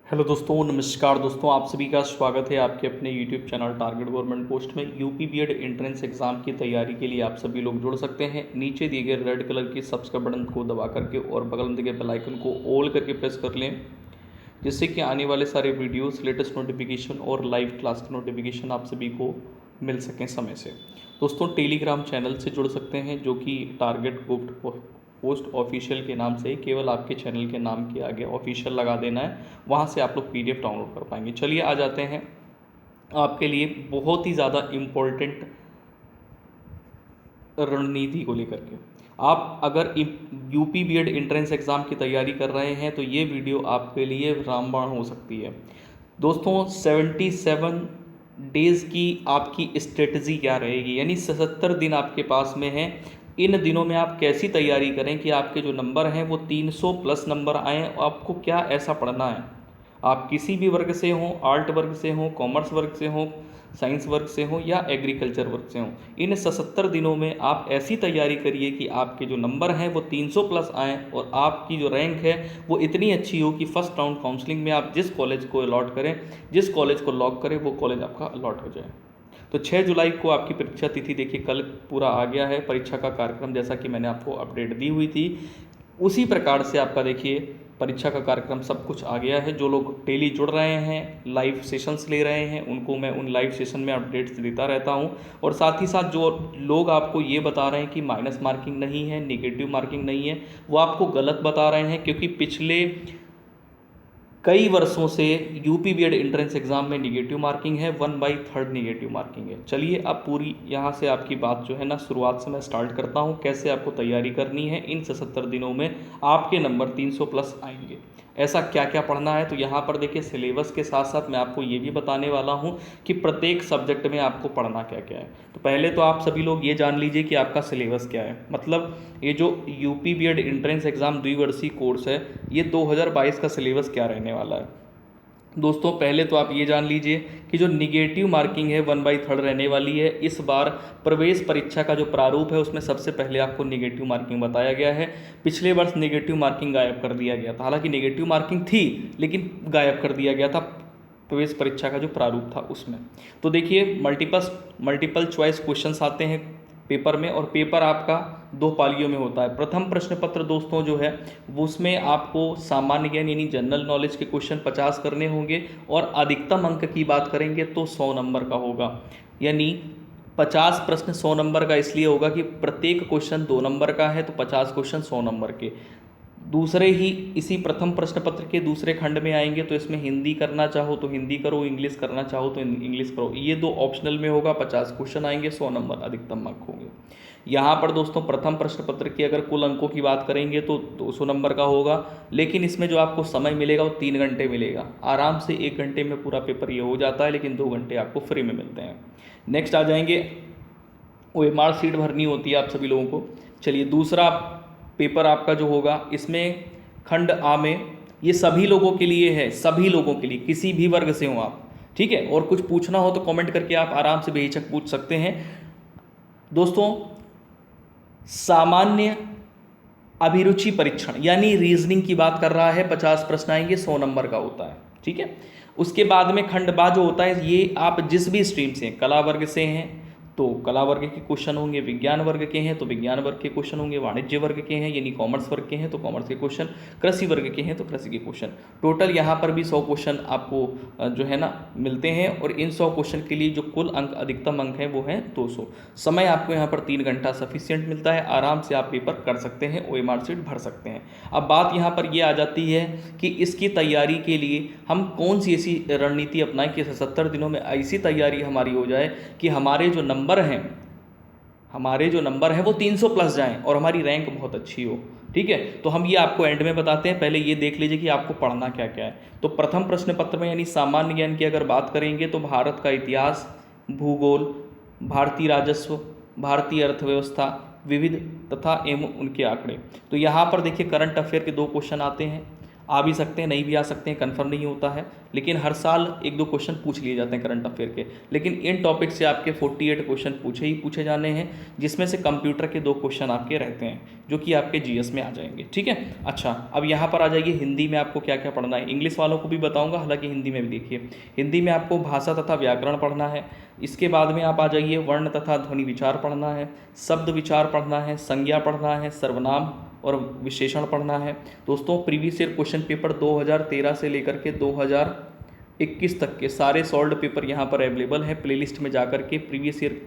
Hello दोस्तों, नमस्कार दोस्तों। आप सभी का स्वागत है आपके अपने YouTube channel target government post में। यूपी बीएड एंट्रेंस एग्जाम की तैयारी के लिए आप सभी लोग जुड़ सकते हैं। नीचे दिए गए रेड कलर की सब्सक्राइब बटन को दबा करके और बगल में दिए गए बेल आइकन को ऑल करके प्रेस कर लें, जिससे कि आने वाले सारे वीडियोस, लेटेस्ट नोटिफिकेशन और लाइव क्लास की नोटिफिकेशन आप सभी को मिल सकें समय से। दोस्तों, टेलीग्राम चैनल से जुड़ सकते हैं, जो कि टारगेट पोस्ट ऑफिशियल के नाम से, केवल आपके चैनल के नाम के आगे ऑफिशियल लगा देना है। वहाँ से आप लोग पीडीएफ डाउनलोड कर पाएंगे। चलिए आ जाते हैं आपके लिए बहुत ही ज़्यादा इम्पोर्टेंट रणनीति को लेकर के। आप अगर यूपी बीएड एंट्रेंस एग्ज़ाम की तैयारी कर रहे हैं तो ये वीडियो आपके लिए रामबाण हो सकती है। दोस्तों, 77 डेज़ की आपकी स्ट्रेटजी क्या रहेगी, यानी 77 दिन आपके पास में है। इन दिनों में आप कैसी तैयारी करें कि आपके जो नंबर हैं वो 300 प्लस नंबर आएँ। आपको क्या ऐसा पढ़ना है, आप किसी भी वर्ग से हों, आर्ट वर्ग से हों, कॉमर्स वर्ग से हों, साइंस वर्ग से हों या एग्रीकल्चर वर्ग से हों, इन 77 दिनों में आप ऐसी तैयारी करिए कि आपके जो नंबर हैं वो 300 प्लस आएँ और आपकी जो रैंक है वो इतनी अच्छी हो कि फर्स्ट राउंड काउंसलिंग में आप जिस कॉलेज को अलॉट करें, जिस कॉलेज को लॉक करें, वो कॉलेज आपका अलॉट हो जाए। तो 6 जुलाई को आपकी परीक्षा तिथि देखिए कल पूरा आ गया है। परीक्षा का कार्यक्रम जैसा कि मैंने आपको अपडेट दी हुई थी, उसी प्रकार से आपका देखिए परीक्षा का कार्यक्रम सब कुछ आ गया है। जो लोग डेली जुड़ रहे हैं, लाइव सेशंस ले रहे हैं, उनको मैं उन लाइव सेशन में अपडेट्स देता रहता हूं। और साथ ही साथ जो लोग आपको ये बता रहे हैं कि माइनस मार्किंग नहीं है, नेगेटिव मार्किंग नहीं है, वो आपको गलत बता रहे हैं, क्योंकि पिछले कई वर्षों से यूपी बीएड एंट्रेंस एग्जाम में निगेटिव मार्किंग है, 1/3 निगेटिव मार्किंग है। चलिए अब पूरी यहाँ से आपकी बात जो है ना, शुरुआत से मैं स्टार्ट करता हूँ कैसे आपको तैयारी करनी है। इन 77 दिनों में आपके नंबर 300 प्लस आएंगे। ऐसा क्या क्या पढ़ना है, तो यहाँ पर देखिए सिलेबस के साथ साथ मैं आपको ये भी बताने वाला हूँ कि प्रत्येक सब्जेक्ट में आपको पढ़ना क्या क्या है। तो पहले तो आप सभी लोग ये जान लीजिए कि आपका सिलेबस क्या है। मतलब ये जो यूपी बीएड एंट्रेंस एग्ज़ाम द्विवर्षीय कोर्स है, ये 2022 का सिलेबस क्या रहने वाला है। दोस्तों, पहले तो आप ये जान लीजिए कि जो निगेटिव मार्किंग है 1/3 रहने वाली है। इस बार प्रवेश परीक्षा का जो प्रारूप है उसमें सबसे पहले आपको निगेटिव मार्किंग बताया गया है। पिछले वर्ष निगेटिव मार्किंग गायब कर दिया गया था। हालांकि निगेटिव मार्किंग थी लेकिन गायब कर दिया गया था प्रवेश परीक्षा का जो प्रारूप था उसमें। तो देखिए मल्टीपल चॉइस क्वेश्चंस आते हैं पेपर में, और पेपर आपका 2 पालियों में होता है। प्रथम प्रश्न पत्र दोस्तों जो है वो उसमें आपको सामान्य ज्ञान यानी जनरल नॉलेज के क्वेश्चन 50 करने होंगे, और अधिकतम अंक की बात करेंगे तो 100 नंबर का होगा। यानी 50 प्रश्न 100 नंबर का इसलिए होगा कि प्रत्येक क्वेश्चन 2 नंबर का है, तो 50 क्वेश्चन 100 नंबर के। दूसरे ही इसी प्रथम प्रश्न पत्र के दूसरे खंड में आएंगे तो इसमें हिंदी करना चाहो तो हिंदी करो, इंग्लिश करना चाहो तो इंग्लिश करो। ये 2 ऑप्शनल में होगा। 50 क्वेश्चन आएंगे, 100 नंबर अधिकतम अंक होंगे। यहाँ पर दोस्तों प्रथम प्रश्न पत्र की अगर कुल अंकों की बात करेंगे तो 200 नंबर का होगा, लेकिन इसमें जो आपको समय मिलेगा वो 3 घंटे मिलेगा। आराम से 1 घंटे में पूरा पेपर ये हो जाता है, लेकिन 2 घंटे आपको फ्री में मिलते हैं। नेक्स्ट आ जाएंगे, OMR सीट भरनी होती है आप सभी लोगों को। चलिए दूसरा पेपर आपका जो होगा, इसमें खंड आ में ये सभी लोगों के लिए है, सभी लोगों के लिए, किसी भी वर्ग से हो आप, ठीक है। और कुछ पूछना हो तो कमेंट करके आप आराम से बेहिचक पूछ सकते हैं। दोस्तों, सामान्य अभिरुचि परीक्षण यानी रीजनिंग की बात कर रहा है, 50 प्रश्न आएंगे, 100 नंबर का होता है, ठीक है। उसके बाद में खंड बा जो होता है, ये आप जिस भी स्ट्रीम से, कला वर्ग से हैं तो कला वर्ग के क्वेश्चन होंगे, विज्ञान वर्ग के हैं तो विज्ञान वर्ग के क्वेश्चन होंगे, वाणिज्य वर्ग के हैं यानी कॉमर्स वर्ग के हैं तो कॉमर्स के क्वेश्चन, कृषि वर्ग के हैं तो कृषि के क्वेश्चन। टोटल यहाँ पर भी 100 क्वेश्चन आपको जो है ना मिलते हैं, और इन 100 क्वेश्चन के लिए जो कुल अंक, अधिकतम अंक हैं वो हैं 200। समय आपको यहाँ पर 3 घंटा सफिशियंट मिलता है। आराम से आप पेपर कर सकते हैं, OMR सीट भर सकते हैं। अब बात यहाँ पर ये आ जाती है कि इसकी तैयारी के लिए हम कौन सी ऐसी रणनीति अपनाएं कि 77 दिनों में ऐसी तैयारी हमारी हो जाए कि हमारे जो नंबर हैं वो 300 प्लस जाएं और हमारी रैंक बहुत अच्छी हो, ठीक है। तो हम ये आपको एंड में बताते हैं। पहले ये देख लीजिए कि आपको पढ़ना क्या क्या है। तो प्रथम प्रश्न पत्र में यानी सामान्य ज्ञान की अगर बात करेंगे तो भारत का इतिहास, भूगोल, भारतीय राजस्व, भारतीय अर्थव्यवस्था, विविध तथा एवं उनके आंकड़े। तो यहाँ पर देखिए करंट अफेयर के 2 क्वेश्चन आते हैं। आ भी सकते हैं, नहीं भी आ सकते हैं, कन्फर्म नहीं होता है, लेकिन हर साल 1-2 क्वेश्चन पूछ लिए जाते हैं करंट अफेयर के। लेकिन इन टॉपिक से आपके 48 क्वेश्चन पूछे जाने हैं, जिसमें से कंप्यूटर के 2 क्वेश्चन आपके रहते हैं जो कि आपके जीएस में आ जाएंगे। ठीक है। अच्छा, अब यहाँ पर आ जाइए, हिंदी में आपको क्या क्या पढ़ना है। इंग्लिश वालों को भी बताऊँगा, हालांकि हिंदी में भी देखिए। हिंदी में आपको भाषा तथा व्याकरण पढ़ना है। इसके बाद में आप आ जाइए, वर्ण तथा ध्वनि विचार पढ़ना है, शब्द विचार पढ़ना है, संज्ञा पढ़ना है, सर्वनाम और विशेषण पढ़ना है। दोस्तों, प्रीवियस ईयर क्वेश्चन पेपर 2013 से लेकर के 2021 तक के सारे सॉल्व्ड पेपर यहाँ पर अवेलेबल है। प्लेलिस्ट में जाकर के प्रीवियस ईयर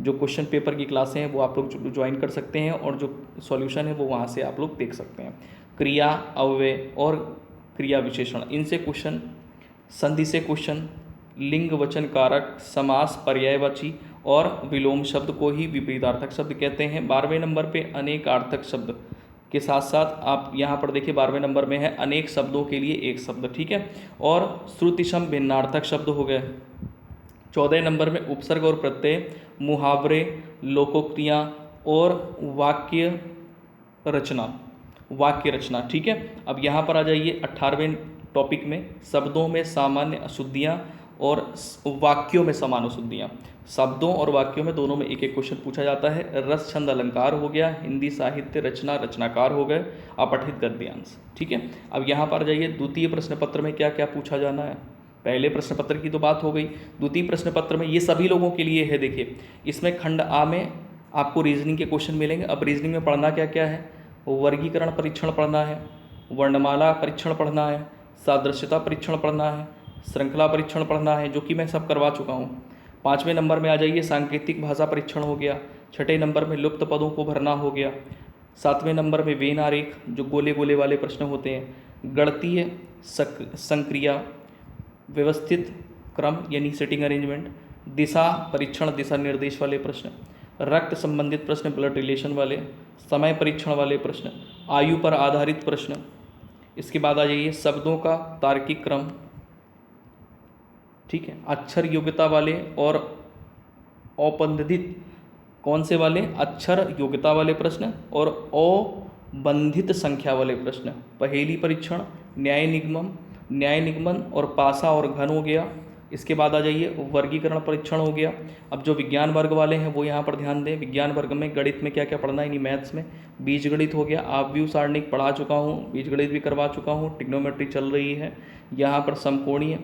जो क्वेश्चन पेपर की क्लासें हैं वो आप लोग ज्वाइन कर सकते हैं, और जो सॉल्यूशन है वो वहाँ से आप लोग देख सकते हैं। क्रिया, अव्यय और क्रिया विशेषण, इनसे क्वेश्चन, संधि से क्वेश्चन, लिंग वचन कारक, समास, पर्यायवाची और विलोम शब्द को ही विपरीतार्थक शब्द कहते हैं। 12वें नंबर पे अनेकार्थक शब्द के साथ साथ आप यहाँ पर देखिए 12वें नंबर में है अनेक शब्दों के लिए एक शब्द। ठीक है। और श्रुतिसम भिन्नार्थक शब्द हो गए। 14 नंबर में उपसर्ग और प्रत्यय, मुहावरे, लोकोक्तियाँ और वाक्य रचना। ठीक है। अब यहाँ पर आ जाइए 18वें टॉपिक में, शब्दों में सामान्य अशुद्धियाँ और वाक्यों में समान अशुद्धियाँ। शब्दों और वाक्यों में दोनों में एक एक क्वेश्चन पूछा जाता है। रस, छंद, अलंकार हो गया, हिंदी साहित्य, रचना, रचनाकार हो गए, अपठित गद्यांश। ठीक है। अब यहाँ पर जाइए, द्वितीय प्रश्न पत्र में क्या क्या पूछा जाना है। पहले प्रश्न पत्र की तो बात हो गई, द्वितीय प्रश्न पत्र में ये सभी लोगों के लिए है। देखिए, इसमें खंड आ में आपको रीजनिंग के क्वेश्चन मिलेंगे। अब रीजनिंग में पढ़ना क्या क्या है, वर्गीकरण परीक्षण पढ़ना है, वर्णमाला परीक्षण पढ़ना है, सादृश्यता परीक्षण पढ़ना है, श्रृंखला परीक्षण पढ़ना है, जो कि मैं सब करवा चुका हूँ। 5वें नंबर में आ जाइए, सांकेतिक भाषा परीक्षण हो गया। 6ठे नंबर में लुप्त पदों को भरना हो गया। 7वें नंबर में वेन आरेख, जो गोले गोले वाले प्रश्न होते हैं। गणितीय संक्रिया, व्यवस्थित क्रम यानी सिटिंग अरेंजमेंट, दिशा परीक्षण, दिशा निर्देश वाले प्रश्न, रक्त संबंधित प्रश्न, ब्लड रिलेशन वाले, समय परीक्षण वाले प्रश्न, आयु पर आधारित प्रश्न। इसके बाद आ जाइए, शब्दों का तार्किक क्रम। ठीक है। अक्षर योग्यता वाले और औपबंधित, कौन से वाले, अक्षर योग्यता वाले प्रश्न और अबंधित संख्या वाले प्रश्न। पहेली परीक्षण, न्याय निगमन और पासा और घन हो गया। इसके बाद आ जाइए, वर्गीकरण परीक्षण हो गया। अब जो विज्ञान वर्ग वाले हैं वो यहाँ पर ध्यान दें। विज्ञान वर्ग में गणित में क्या क्या पढ़ना है, यानी मैथ्स में बीजगणित हो गया। आव्यूह सारणिक पढ़ा चुका हूँ, बीजगणित भी करवा चुका हूँ, ट्रिग्नोमेट्री चल रही है। यहाँ पर समकोणीय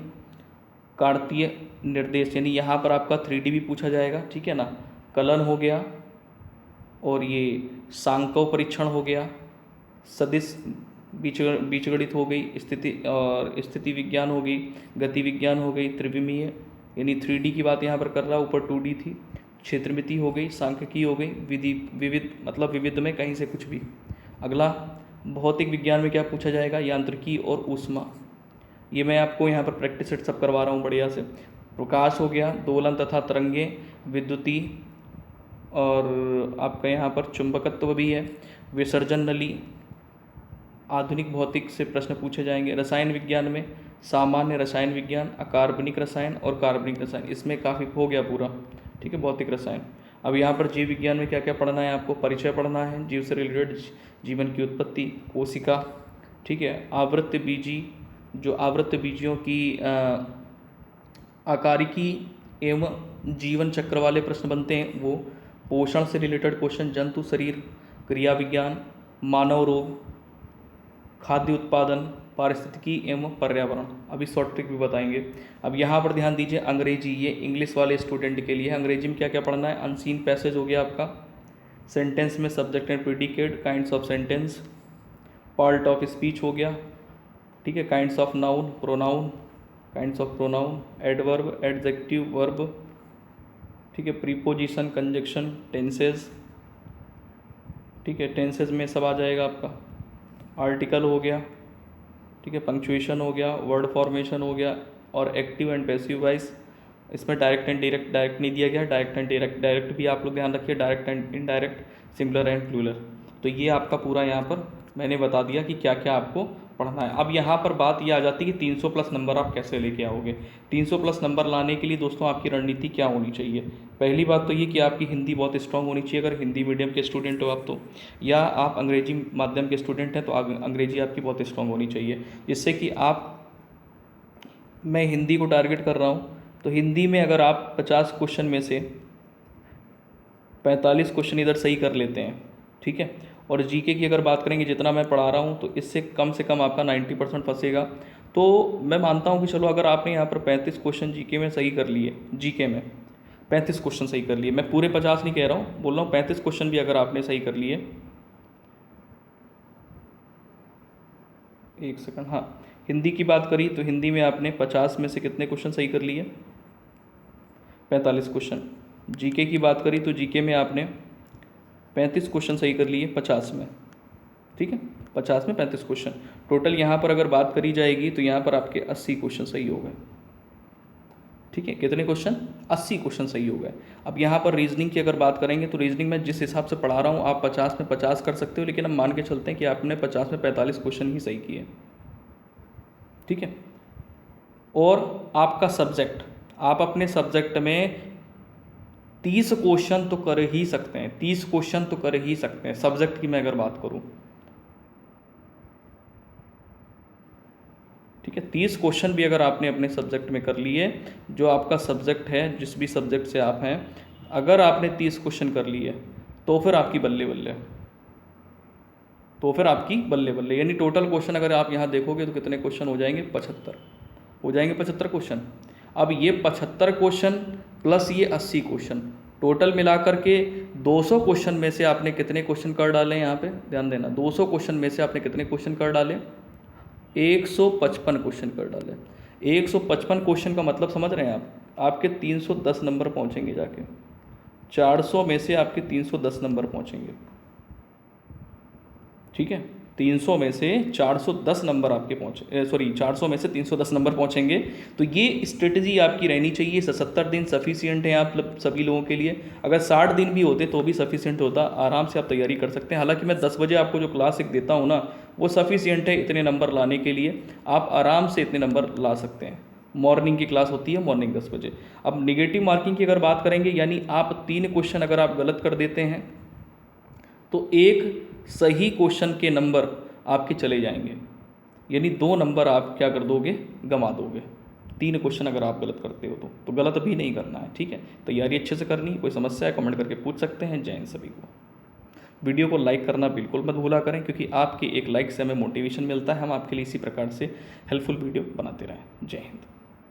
कार्तीय निर्देश, यानी यहाँ पर आपका 3D भी पूछा जाएगा। ठीक है ना। कलन हो गया, और ये सांको परीक्षण हो गया। सदिश बीजगणित हो गई, स्थिति विज्ञान हो गई, गति विज्ञान हो गई, त्रिविमीय यानी 3D की बात यहाँ पर कर रहा, ऊपर 2D थी। क्षेत्रमिति हो गई, सांख्यिकी हो गई, विविध मतलब विविध में कहीं से कुछ भी। अगला, भौतिक विज्ञान में क्या पूछा जाएगा, यांत्रिकी और ऊष्मा। ये मैं आपको यहाँ पर प्रैक्टिस सेट सब करवा रहा हूँ बढ़िया से। प्रकाश हो गया, दोलन तथा तरंगे, विद्युती, और आपका यहाँ पर चुंबकत्व भी है, विसर्जन नली, आधुनिक भौतिक से प्रश्न पूछे जाएंगे। रसायन विज्ञान में सामान्य रसायन विज्ञान, अकार्बनिक रसायन और कार्बनिक रसायन, इसमें काफ़ी हो गया पूरा। ठीक है। भौतिक रसायन। अब यहाँ पर जीव विज्ञान में क्या क्या पढ़ना है आपको, परिचय पढ़ना है, जीव से रिलेटेड, जीवन की उत्पत्ति, कोशिका। ठीक है। आवृत्त बीजी, जो आवृत्त बीजियों की आकारिकी एवं जीवन चक्र वाले प्रश्न बनते हैं वो। पोषण से रिलेटेड क्वेश्चन, जंतु शरीर, क्रिया विज्ञान, मानव रोग, खाद्य उत्पादन, पारिस्थितिकी एवं पर्यावरण। अभी शॉर्ट ट्रिक भी बताएंगे। अब यहाँ पर ध्यान दीजिए, अंग्रेजी, ये इंग्लिश वाले स्टूडेंट के लिए। अंग्रेजी में क्या क्या पढ़ना है, अनसीन पैसेज हो गया आपका, सेंटेंस में subject and predicate, kinds of sentence, part of speech हो गया। ठीक है। Kinds of noun, pronoun, kinds of pronoun, adverb, adjective, verb. ठीक है। Preposition, conjunction, tenses. ठीक है। टेंसेज में सब आ जाएगा आपका। आर्टिकल हो गया। ठीक है। पंक्चुएशन हो गया, वर्ड फॉर्मेशन हो गया, और एक्टिव एंड पैसिव वॉइस। इसमें डायरेक्ट एंड डायरेक्ट नहीं दिया गया, डायरेक्ट एंड डायरेक्ट भी आप लोग ध्यान रखिए, direct and indirect, singular and plural. तो ये आपका पूरा यहाँ पर मैंने बता दिया कि क्या क्या आपको पढ़ना है। अब यहाँ पर बात ये आ जाती है कि 300 प्लस नंबर आप कैसे लेके आओगे। 300 प्लस नंबर लाने के लिए दोस्तों आपकी रणनीति क्या होनी चाहिए। पहली बात तो ये कि आपकी हिंदी बहुत स्ट्रांग होनी चाहिए, अगर हिंदी मीडियम के स्टूडेंट हो आप तो, या आप अंग्रेजी माध्यम के स्टूडेंट हैं तो अंग्रेजी आपकी बहुत स्ट्रांग होनी चाहिए, जिससे कि आप, मैं हिंदी को टारगेट कर रहा हूँ तो हिंदी में अगर आप 50 क्वेश्चन में से 45 क्वेश्चन इधर सही कर लेते हैं, ठीक है, और जीके की अगर बात करेंगे जितना मैं पढ़ा रहा हूँ तो इससे कम से कम आपका 90% फंसेगा। तो मैं मानता हूँ कि चलो अगर आपने यहाँ पर 35 क्वेश्चन जीके में सही कर लिए, जीके में 35 क्वेश्चन सही कर लिए, मैं पूरे 50 नहीं कह रहा हूँ, बोल रहा हूँ 35 क्वेश्चन भी अगर आपने सही कर लिए, एक सेकंड, हाँ, हिंदी की बात करी तो हिंदी में आपने 50 में से कितने क्वेश्चन सही कर लिए, 45 क्वेश्चन। जीके की बात करी तो जीके में आपने 35 क्वेश्चन सही कर लिए 50 में, ठीक है, 50 में 35 क्वेश्चन। टोटल यहाँ पर अगर बात करी जाएगी तो यहाँ पर आपके 80 क्वेश्चन सही हो गए, ठीक है, कितने क्वेश्चन, 80 क्वेश्चन सही हो गए। अब यहाँ पर रीजनिंग की अगर बात करेंगे तो रीजनिंग में जिस हिसाब से पढ़ा रहा हूँ आप 50 में 50 कर सकते हो, लेकिन हम मान के चलते हैं कि आपने 50 में 45 क्वेश्चन ही सही किए, ठीक है। और आपका सब्जेक्ट, आप अपने सब्जेक्ट में 30 क्वेश्चन तो कर ही सकते हैं, 30 क्वेश्चन तो कर ही सकते हैं सब्जेक्ट की मैं अगर बात करूं, ठीक है, 30 क्वेश्चन भी अगर आपने अपने सब्जेक्ट में कर लिए, जो आपका सब्जेक्ट है, जिस भी सब्जेक्ट से आप हैं, अगर आपने 30 क्वेश्चन कर लिए तो फिर आपकी बल्ले बल्ले, तो फिर आपकी बल्ले बल्ले, यानी टोटल क्वेश्चन अगर आप यहाँ देखोगे तो कितने क्वेश्चन हो जाएंगे, 75 हो जाएंगे, 75 क्वेश्चन। अब ये 75 क्वेश्चन प्लस ये 80 क्वेश्चन, टोटल मिलाकर के 200 क्वेश्चन में से आपने कितने क्वेश्चन कर डाले, यहाँ पे ध्यान देना, 200 क्वेश्चन में से आपने कितने क्वेश्चन कर डाले, 155 क्वेश्चन कर डाले। 155 क्वेश्चन का मतलब समझ रहे हैं आप, आपके 310 नंबर पहुँचेंगे जाके, 400 में से आपके 310 नंबर पहुँचेंगे, ठीक है, 300 में से 410 नंबर आपके पहुँचे, सॉरी 400 में से 310 नंबर पहुँचेंगे। तो ये स्ट्रेटजी आपकी रहनी चाहिए। 70 दिन सफिशिएंट है आप सभी लोगों के लिए, अगर 60 दिन भी होते तो भी सफिशिएंट होता, आराम से आप तैयारी कर सकते हैं। हालांकि मैं 10 बजे आपको जो क्लास एक देता हूँ ना, वो सफिशिएंट है इतने नंबर लाने के लिए, आप आराम से इतने नंबर ला सकते हैं। मॉर्निंग की क्लास होती है, मॉर्निंग 10 बजे। अब निगेटिव मार्किंग की अगर बात करेंगे, यानी आप 3 क्वेश्चन अगर आप गलत कर देते हैं तो एक सही क्वेश्चन के नंबर आपके चले जाएंगे, यानी 2 नंबर आप क्या कर दोगे, गंवा दोगे। 3 क्वेश्चन अगर आप गलत करते हो तो गलत भी नहीं करना है, ठीक है। तैयारी अच्छे से करनी, कोई समस्या है कमेंट करके पूछ सकते हैं। जय हिंद सभी को। वीडियो को लाइक करना बिल्कुल मत भूला करें, क्योंकि आपके एक लाइक से हमें मोटिवेशन मिलता है, हम आपके लिए इसी प्रकार से हेल्पफुल वीडियो बनाते रहें। जय हिंद।